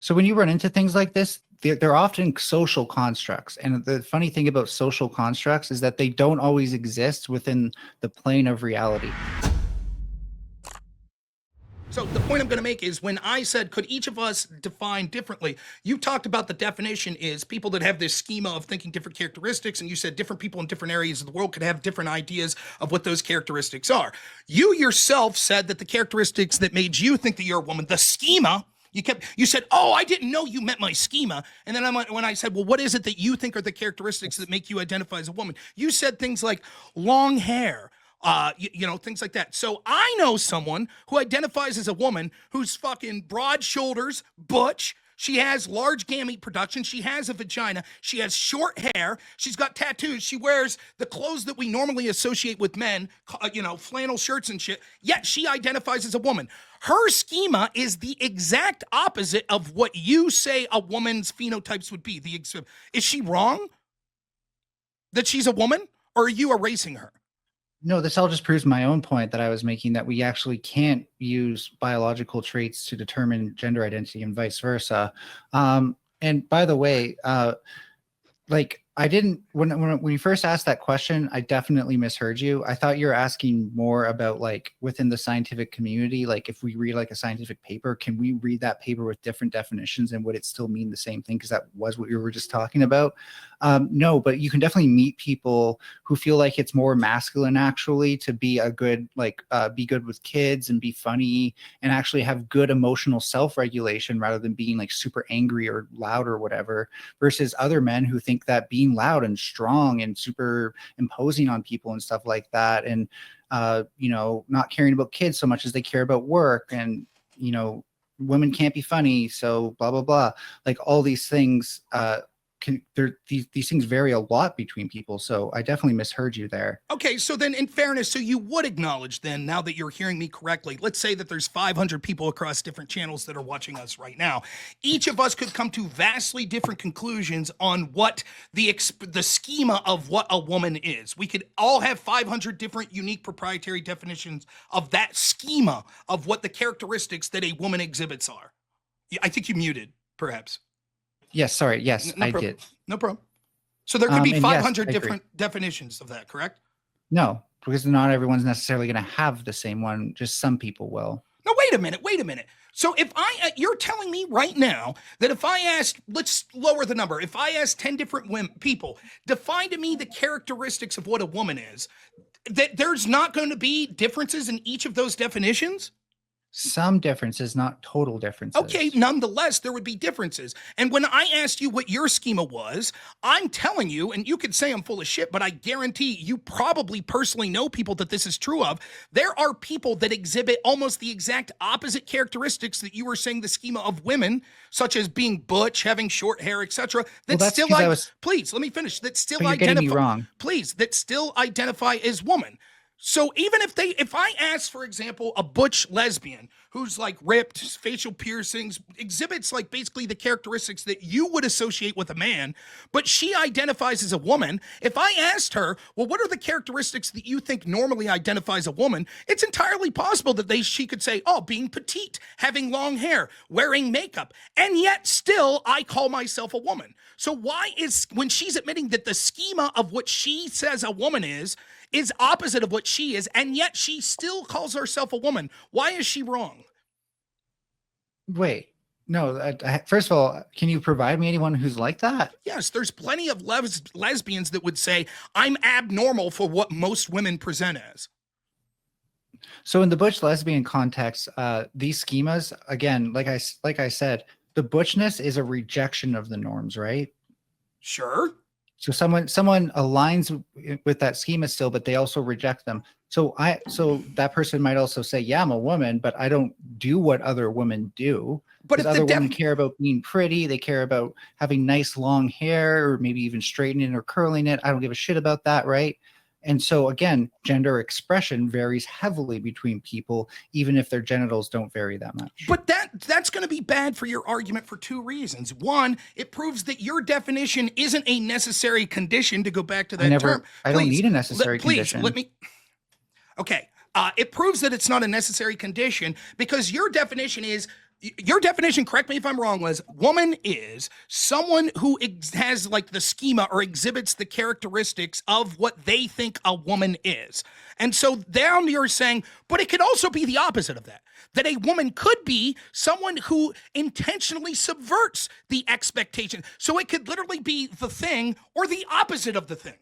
So when you run into things like this, they're often social constructs. And the funny thing about social constructs is that they don't always exist within the plane of reality. So the point I'm going to make is when I said, could each of us define differently? You talked about the definition is people that have this schema of thinking different characteristics. And you said different people in different areas of the world could have different ideas of what those characteristics are. You yourself said that the characteristics that made you think that you're a woman, the schema, you said, oh, I didn't know you meant my schema. And then when I said, well, what is it that you think are the characteristics that make you identify as a woman? You said things like long hair, things like that. So I know someone who identifies as a woman who's fucking broad shoulders, butch. She has large gamete production. She has a vagina. She has short hair. She's got tattoos. She wears the clothes that we normally associate with men, flannel shirts and shit. Yet she identifies as a woman. Her schema is the exact opposite of what you say a woman's phenotypes would be. Is she wrong that she's a woman, or are you erasing her? No, this all just proves my own point that I was making, that we actually can't use biological traits to determine gender identity and vice versa. And by the way, I didn't, when you first asked that question, I definitely misheard you. I thought you were asking more about like within the scientific community, like if we read like a scientific paper, can we read that paper with different definitions and would it still mean the same thing? Because that was what you were just talking about. No, but you can definitely meet people who feel like it's more masculine actually to be a good, be good with kids and be funny and actually have good emotional self-regulation rather than being like super angry or loud or whatever, versus other men who think that being loud and strong and super imposing on people and stuff like that, and not caring about kids so much as they care about work, and women can't be funny, so blah blah blah, like all these things these things vary a lot between people. So I definitely misheard you there. Okay, so then in fairness, so you would acknowledge then, now that you're hearing me correctly, let's say that there's 500 people across different channels that are watching us right now. Each of us could come to vastly different conclusions on what the schema of what a woman is. We could all have 500 different unique proprietary definitions of that schema of what the characteristics that a woman exhibits are. I think you muted, perhaps. Yes, sorry. Yes, no I problem. did. No problem. So there could be 500 yes, different definitions of that, correct? No, because not everyone's necessarily going to have the same one. Just some people will. No, wait a minute. So if you're telling me right now that if I asked, let's lower the number. If I asked 10 different people, define to me the characteristics of what a woman is, that there's not going to be differences in each of those definitions? Some differences, not total differences. Okay, nonetheless, there would be differences. And when I asked you what your schema was, I'm telling you, and you could say I'm full of shit, but I guarantee you probably personally know people that this is true of. There are people that exhibit almost the exact opposite characteristics that you were saying the schema of women, such as being butch, having short hair, etc. That still, please let me finish. That still identify. Please, that still identify as woman. So even if I ask, for example, a butch lesbian who's like ripped, facial piercings, exhibits like basically the characteristics that you would associate with a man, but she identifies as a woman, if I asked her, well, what are the characteristics that you think normally identifies a woman? It's entirely possible that she could say, oh, being petite, having long hair, wearing makeup, and yet still I call myself a woman. So why is, when she's admitting that the schema of what she says a woman is opposite of what she is, and yet she still calls herself a woman, why is she wrong? Wait, no. First of all, can you provide me anyone who's like that? Yes, there's plenty of lesbians that would say, I'm abnormal for what most women present as. So in the butch lesbian context, these schemas, again, like I said, the butchness is a rejection of the norms, right? Sure. So someone aligns with that schema still, but they also reject them. So that person might also say, yeah, I'm a woman, but I don't do what other women do. But if other women care about being pretty, they care about having nice long hair, or maybe even straightening or curling it. I don't give a shit about that, right? And so again, gender expression varies heavily between people, even if their genitals don't vary that much. But that's going to be bad for your argument for two reasons. One, it proves that your definition isn't a necessary condition, to go back to that term. I don't need a necessary condition. Please, let me. Okay. It proves that it's not a necessary condition because your definition is Your definition, correct me if I'm wrong, was woman is someone who has like the schema or exhibits the characteristics of what they think a woman is. And so down you're saying, but it could also be the opposite of that. That a woman could be someone who intentionally subverts the expectation. So it could literally be the thing or the opposite of the thing.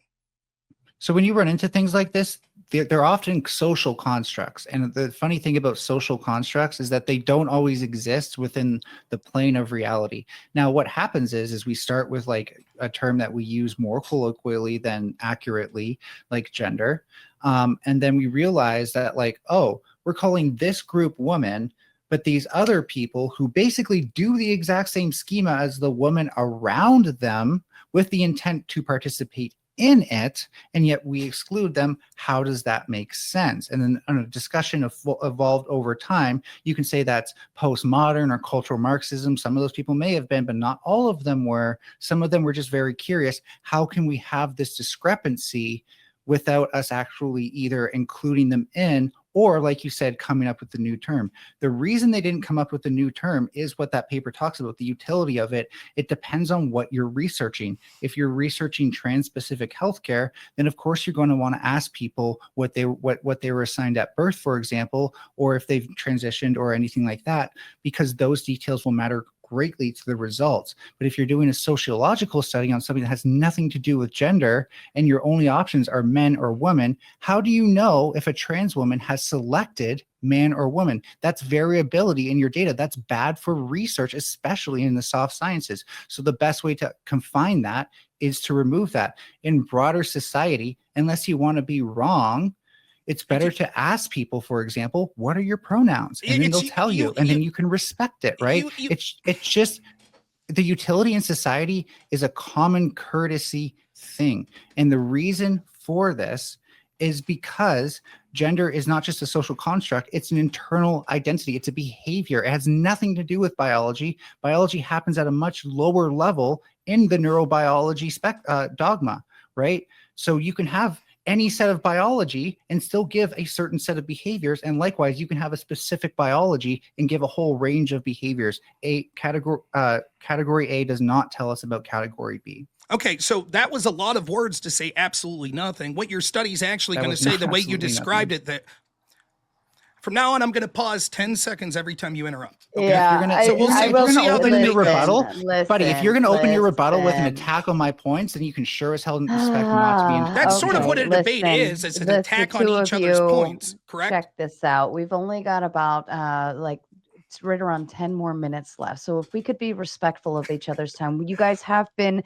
So when you run into things like this, they're often social constructs. And the funny thing about social constructs is that they don't always exist within the plane of reality. Now, what happens is we start with like a term that we use more colloquially than accurately, like gender. And then we realize that like, oh, we're calling this group woman, but these other people who basically do the exact same schema as the woman around them with the intent to participate in it, and yet we exclude them. How does that make sense? And then a discussion evolved over time. You can say that's postmodern or cultural Marxism. Some of those people may have been, but not all of them were. Some of them were just very curious. How can we have this discrepancy without us actually either including them in, or like you said, coming up with the new term? The reason they didn't come up with the new term is what that paper talks about, the utility of it. It depends on what you're researching. If you're researching trans-specific healthcare, then of course you're going to want to ask people what they were assigned at birth, for example, or if they've transitioned or anything like that, because those details will matter greatly to the results. But if you're doing a sociological study on something that has nothing to do with gender and your only options are men or women, how do you know if a trans woman has selected man or woman? That's variability in your data. That's bad for research, especially in the soft sciences. So the best way to confine that is to remove that. In broader society, unless you want to be wrong, it's better to ask people, for example, what are your pronouns? And then they'll tell you, and then you can respect it, right? It's just the utility in society is a common courtesy thing. And the reason for this is because gender is not just a social construct, it's an internal identity, it's a behavior. It has nothing to do with biology. Biology happens at a much lower level in the neurobiology dogma, right? So you can have any set of biology and still give a certain set of behaviors. And likewise, you can have a specific biology and give a whole range of behaviors. Category A does not tell us about category B. Okay, so that was a lot of words to say absolutely nothing. What your study's actually going to say, the way you described it, that from now on, I'm going to pause 10 seconds every time you interrupt. Okay? Yeah, if you're going to open your rebuttal, buddy, if you're going to open your rebuttal with an listen. attack on my points, then you can sure as hell expect not to be in. That's sort of what a debate is. It's an attack on each other's points, correct? Check this out. We've only got about it's right around 10 more minutes left. So if we could be respectful of each other's time. You guys have been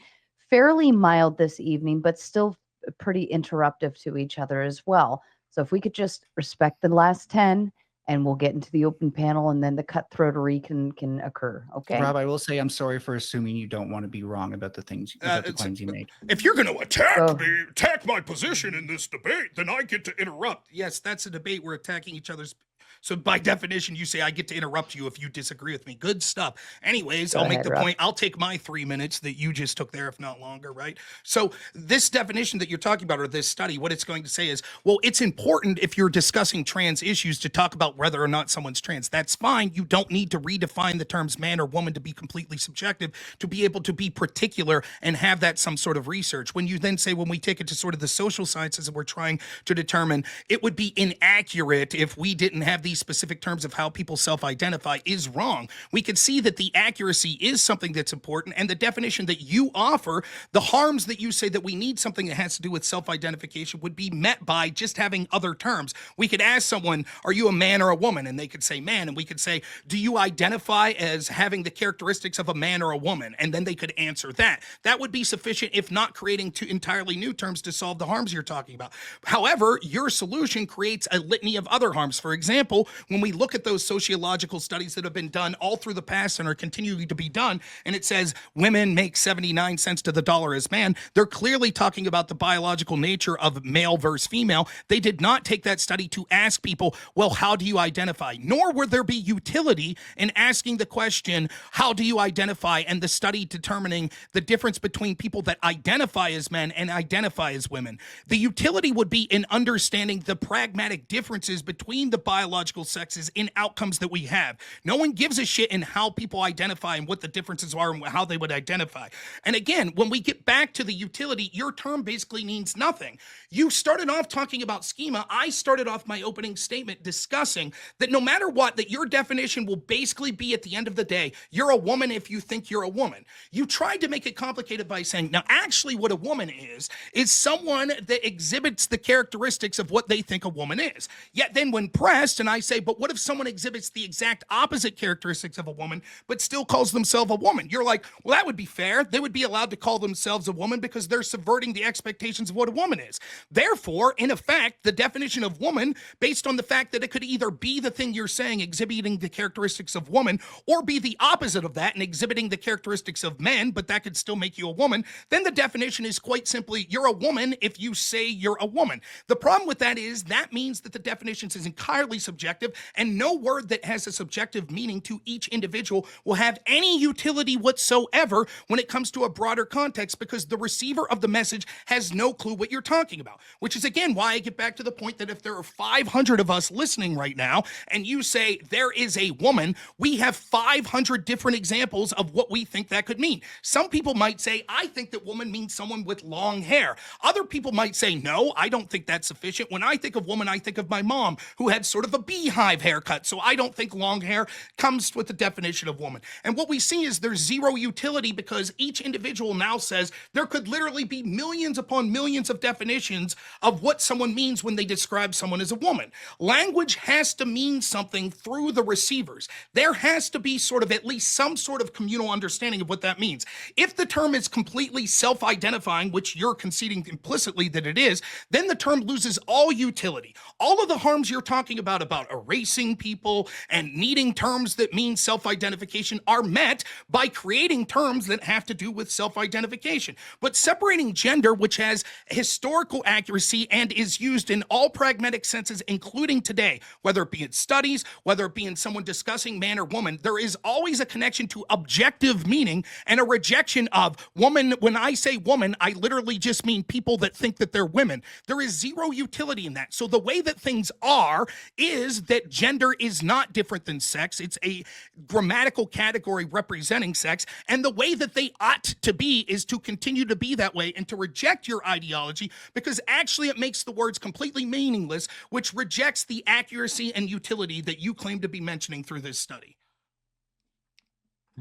fairly mild this evening, but still pretty interruptive to each other as well. So if we could just respect the last 10, and we'll get into the open panel, and then the cutthroatery can occur. Okay. Rob, I will say I'm sorry for assuming you don't want to be wrong about the claims you made. If you're going to attack my position in this debate, then I get to interrupt. Yes, that's a debate. We're attacking each other's. So by definition, you say I get to interrupt you if you disagree with me. Good stuff. Anyways, I'll make the point. I'll take my 3 minutes that you just took there, if not longer, right? So this definition that you're talking about, or this study, what it's going to say is, well, it's important if you're discussing trans issues to talk about whether or not someone's trans. That's fine. You don't need to redefine the terms man or woman to be completely subjective, to be able to be particular and have that some sort of research. When you then say, when we take it to sort of the social sciences and we're trying to determine, it would be inaccurate if we didn't have these specific terms of how people self-identify is wrong. We can see that the accuracy is something that's important, and the definition that you offer, the harms that you say that we need something that has to do with self-identification would be met by just having other terms. We could ask someone, are you a man or a woman? And they could say man, and we could say, do you identify as having the characteristics of a man or a woman? And then they could answer that. That would be sufficient, if not creating two entirely new terms to solve the harms you're talking about. However, your solution creates a litany of other harms. For example, when we look at those sociological studies that have been done all through the past and are continuing to be done, and it says women make 79 cents to the dollar as man, they're clearly talking about the biological nature of male versus female. They did not take that study to ask people, well, how do you identify? Nor would there be utility in asking the question, how do you identify? And the study determining the difference between people that identify as men and identify as women. The utility would be in understanding the pragmatic differences between the biological biological sexes in outcomes that we have. No one gives a shit in how people identify and what the differences are and how they would identify. And again, when we get back to the utility, your term basically means nothing. You started off talking about schema. I started off my opening statement discussing that no matter what, that your definition will basically be at the end of the day, you're a woman if you think you're a woman. You tried to make it complicated by saying, now actually what a woman is someone that exhibits the characteristics of what they think a woman is. Yet then when pressed, and I say, but what if someone exhibits the exact opposite characteristics of a woman, but still calls themselves a woman? You're like, well, that would be fair. They would be allowed to call themselves a woman because they're subverting the expectations of what a woman is. Therefore, in effect, the definition of woman, based on the fact that it could either be the thing you're saying, exhibiting the characteristics of woman, or be the opposite of that and exhibiting the characteristics of men, but that could still make you a woman, then the definition is quite simply, you're a woman if you say you're a woman. The problem with that is that means that the definition is entirely subjective, and no word that has a subjective meaning to each individual will have any utility whatsoever when it comes to a broader context, because the receiver of the message has no clue what you're talking about. Which is, again, why I get back to the point that if there are 500 of us listening right now, and you say there is a woman, we have 500 different examples of what we think that could mean. Some people might say, I think that woman means someone with long hair. Other people might say, no, I don't think that's sufficient. When I think of woman, I think of my mom, who had sort of a beehive haircut. So I don't think long hair comes with the definition of woman. And what we see is there's zero utility, because each individual now says there could literally be millions upon millions of definitions of what someone means when they describe someone as a woman. Language has to mean something through the receivers. There has to be sort of at least some sort of communal understanding of what that means. If the term is completely self-identifying, which you're conceding implicitly that it is, then the term loses all utility. All of the harms you're talking about erasing people and needing terms that mean self-identification are met by creating terms that have to do with self-identification. But separating gender, which has historical accuracy and is used in all pragmatic senses, including today, whether it be in studies, whether it be in someone discussing man or woman, there is always a connection to objective meaning and a rejection of woman. When I say woman, I literally just mean people that think that they're women. There is zero utility in that. So the way that things are is that gender is not different than sex. It's a grammatical category representing sex. And the way that they ought to be is to continue to be that way and to reject your ideology, because actually it makes the words completely meaningless, which rejects the accuracy and utility that you claim to be mentioning through this study.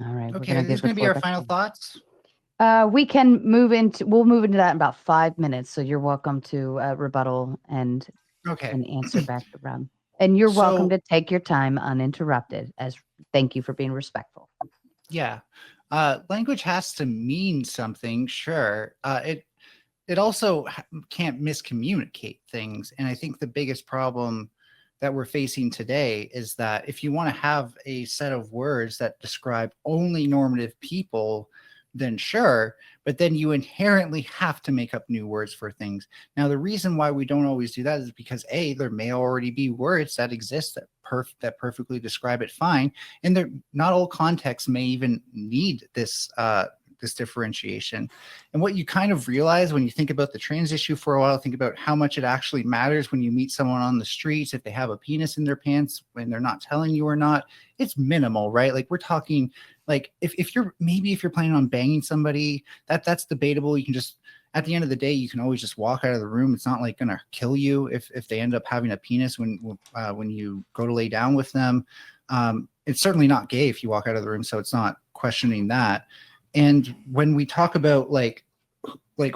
All right. Okay, this is going to be our final thoughts. We'll move into that in about 5 minutes. So you're welcome to rebuttal and answer back around. And you're welcome to take your time uninterrupted, as thank you for being respectful. Yeah. Language has to mean something, sure. It also can't miscommunicate things. And I think the biggest problem that we're facing today is that if you want to have a set of words that describe only normative people, then sure, but then you inherently have to make up new words for things. Now, the reason why we don't always do that is because A, there may already be words that exist that perfectly describe it fine, and not all contexts may even need this differentiation. And what you kind of realize when you think about the trans issue for a while, think about how much it actually matters when you meet someone on the streets, if they have a penis in their pants, when they're not telling you or not, it's minimal, right? Like we're talking, like if you're planning on banging somebody, that's debatable. You can just, at the end of the day, you can always just walk out of the room. It's not like going to kill you if they end up having a penis when you go to lay down with them. It's certainly not gay if you walk out of the room, so it's not questioning that. And when we talk about like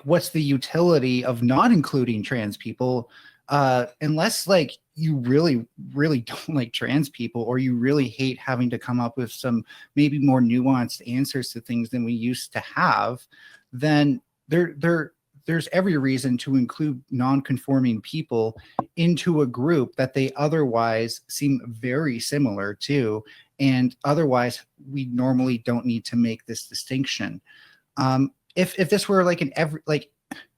what's the utility of not including trans people, unless like you really, really don't like trans people, or you really hate having to come up with some maybe more nuanced answers to things than we used to have, then there's every reason to include non-conforming people into a group that they otherwise seem very similar to. And otherwise, we normally don't need to make this distinction. If this were like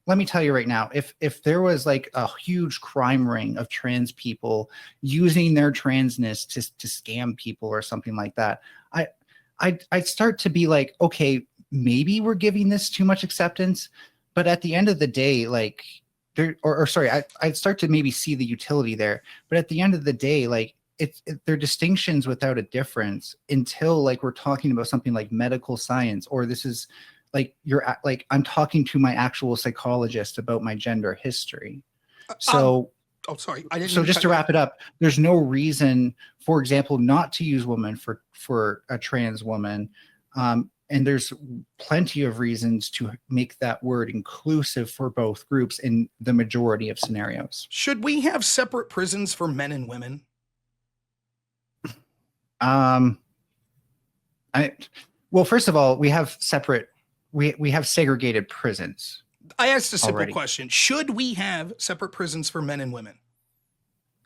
let me tell you right now, if there was like a huge crime ring of trans people using their transness to scam people or something like that, I'd start to be like, okay, maybe we're giving this too much acceptance. But at the end of the day, I'd start to maybe see the utility there. But at the end of the day, like, they're distinctions without a difference until like we're talking about something like medical science, or this is like like I'm talking to my actual psychologist about my gender history. So oh, sorry, I didn't. So just to wrap it up, there's no reason, for example, not to use woman for a trans woman. And there's plenty of reasons to make that word inclusive for both groups in the majority of scenarios. Should we have separate prisons for men and women? Well, first of all, we have separate, we have segregated prisons. I asked a simple already. question. Should we have separate prisons for men and women?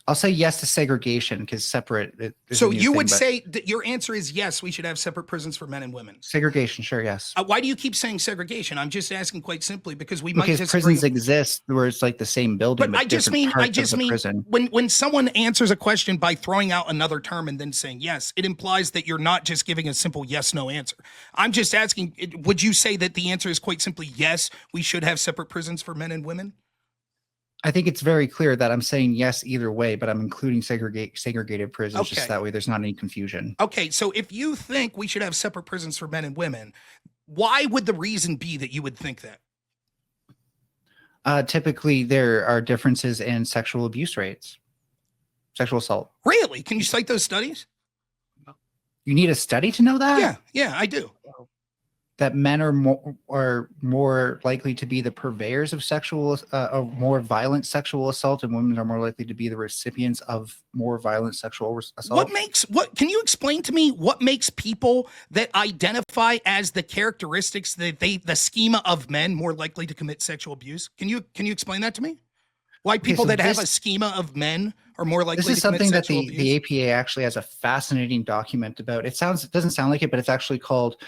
I'll say yes to segregation because separate. So you would say that your answer is yes, we should have separate prisons for men and women. Segregation, sure, yes. Why do you keep saying segregation? I'm just asking quite simply because we might disagree. Prisons exist where it's like the same building, but I just mean when someone answers a question by throwing out another term and then saying yes, it implies that you're not just giving a simple yes/no answer. I'm just asking, would you say that the answer is quite simply yes, we should have separate prisons for men and women? I think it's very clear that I'm saying yes either way, but I'm including segregated prisons just that way there's not any confusion. Okay, so if you think we should have separate prisons for men and women, why would the reason be that you would think that? Typically, there are differences in sexual abuse rates, sexual assault. Really? Can you cite those studies? You need a study to know that? Yeah, I do. That men are more likely to be the purveyors of more violent sexual assault, and women are more likely to be the recipients of more violent sexual assault. Can you explain to me what makes people that identify as the characteristics that the schema of men more likely to commit sexual abuse? Can you explain that to me? Why people that have a schema of men are more likely to commit sexual abuse? This is something that the APA actually has a fascinating document about. It doesn't sound like it, but it's actually called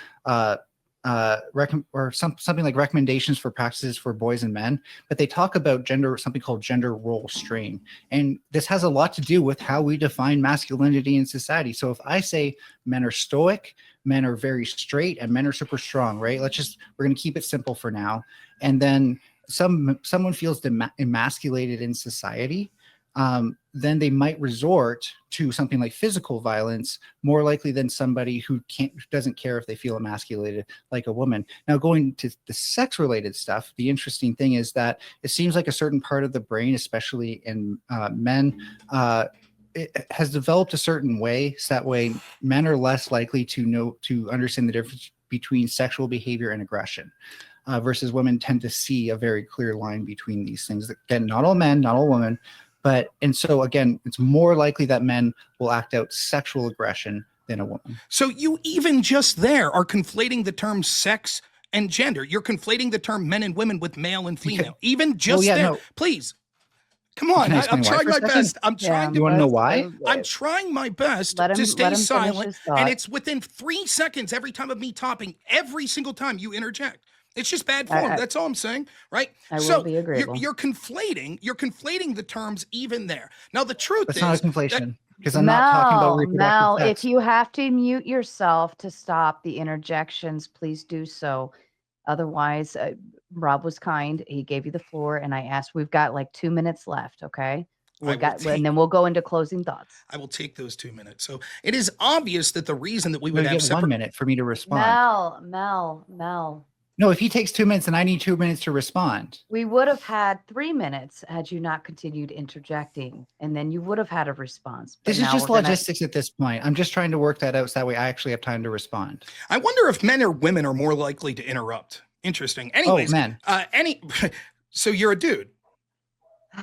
something like recommendations for practices for boys and men, but they talk about something called gender role strain. And this has a lot to do with how we define masculinity in society. So if I say men are stoic, men are very straight, and men are super strong, right? We're going to keep it simple for now. And then someone feels emasculated in society, then they might resort to something like physical violence more likely than somebody who doesn't care if they feel emasculated like a woman. Now, going to the sex-related stuff, the interesting thing is that it seems like a certain part of the brain, especially in men, it has developed a certain way, so that way men are less likely to understand the difference between sexual behavior and aggression. Versus women tend to see a very clear line between these things. Again, not all men, not all women. And so again, it's more likely that men will act out sexual aggression than a woman. So you even just there are conflating the terms sex and gender. You're conflating the term men and women with male and female. Please. Come on. I'm trying my best. You want to know why? I'm trying my best to stay silent. And it's within 3 seconds every time of me talking, every single time you interject. It's just bad form. That's all I'm saying, right? I will be agreeable. You're conflating the terms even there. Now the truth is not a conflation because I'm not talking about reproductive sex. If you have to mute yourself to stop the interjections, please do so. Otherwise, Rob was kind. He gave you the floor, and I asked. We've got like 2 minutes left. Okay. And then we'll go into closing thoughts. I will take those 2 minutes. So it is obvious that the reason that we would have 1 minute for me to respond. Mel. No, if he takes 2 minutes and I need 2 minutes to respond. We would have had 3 minutes had you not continued interjecting, and then you would have had a response. This is just logistics at this point. I'm just trying to work that out so that way I actually have time to respond. I wonder if men or women are more likely to interrupt. Interesting. Anyways, men. So you're a dude.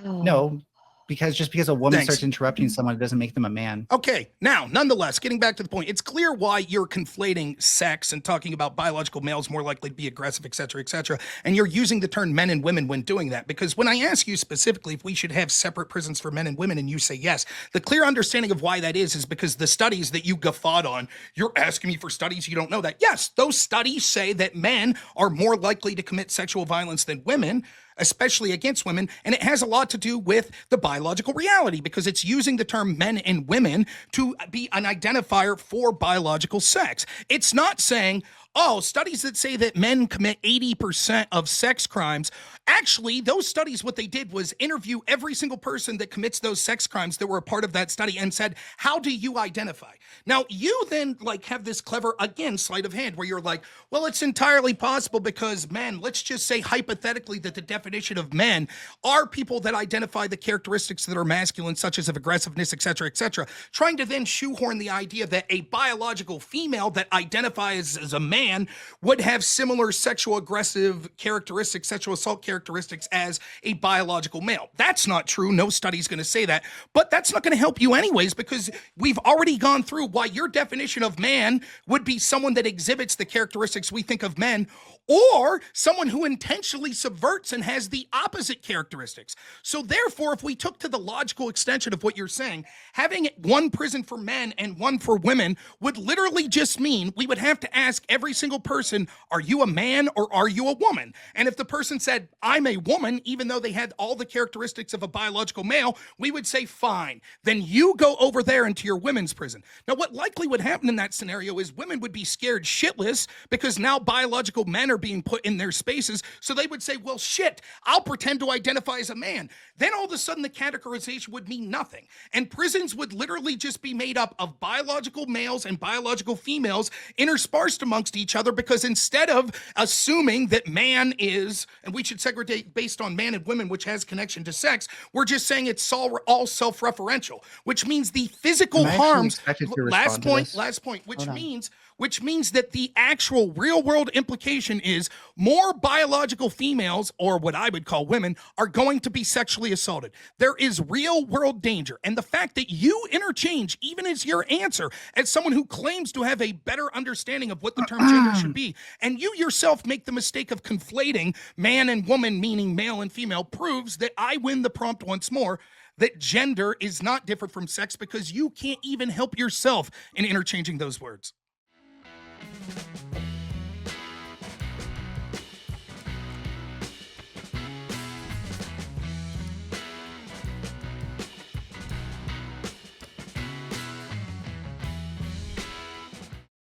No. Because a woman starts interrupting someone, it doesn't make them a man. Okay. Now, nonetheless, getting back to the point, it's clear why you're conflating sex and talking about biological males more likely to be aggressive, et cetera, and you're using the term men and women when doing that. Because when I ask you specifically if we should have separate prisons for men and women, and you say yes, the clear understanding of why that is because the studies that you guffawed on, you're asking me for studies, you don't know that. Yes, those studies say that men are more likely to commit sexual violence than women, especially against women, and it has a lot to do with the biological reality because it's using the term men and women to be an identifier for biological sex. It's not saying, oh, studies that say that men commit 80% of sex crimes. Actually, those studies, what they did was interview every single person that commits those sex crimes that were a part of that study and said, how do you identify? Now, you then like have this clever, again, sleight of hand where you're like, well, it's entirely possible because men, let's just say hypothetically that the definition of men are people that identify the characteristics that are masculine, such as of aggressiveness, et cetera, trying to then shoehorn the idea that a biological female that identifies as a man would have similar sexual aggressive characteristics, sexual assault characteristics as a biological male. That's not true. No study's going to say that, but that's not going to help you anyways, because we've already gone through why your definition of man would be someone that exhibits the characteristics we think of men, or someone who intentionally subverts and has the opposite characteristics. So therefore, if we took to the logical extension of what you're saying, having one prison for men and one for women would literally just mean we would have to ask every single person, are you a man or are you a woman? And if the person said, I'm a woman, even though they had all the characteristics of a biological male, we would say, fine, then you go over there into your women's prison. Now, what likely would happen in that scenario is women would be scared shitless because now biological men are being put in their spaces. So they would say, well, shit, I'll pretend to identify as a man. Then all of a sudden the categorization would mean nothing. And prisons would literally just be made up of biological males and biological females interspersed amongst each other, because instead of assuming that man is, and we should segregate based on man and women, which has connection to sex, we're just saying it's all self-referential, which means the physical I'm actually harms. expected to respond to this. Last point, Hold on. which means that the actual real world implication is more biological females, or what I would call women, are going to be sexually assaulted. There is real world danger. And the fact that you interchange, even as your answer, as someone who claims to have a better understanding of what the term gender should be, and you yourself make the mistake of conflating man and woman, meaning male and female, proves that I win the prompt once more, that gender is not different from sex, because you can't even help yourself in interchanging those words.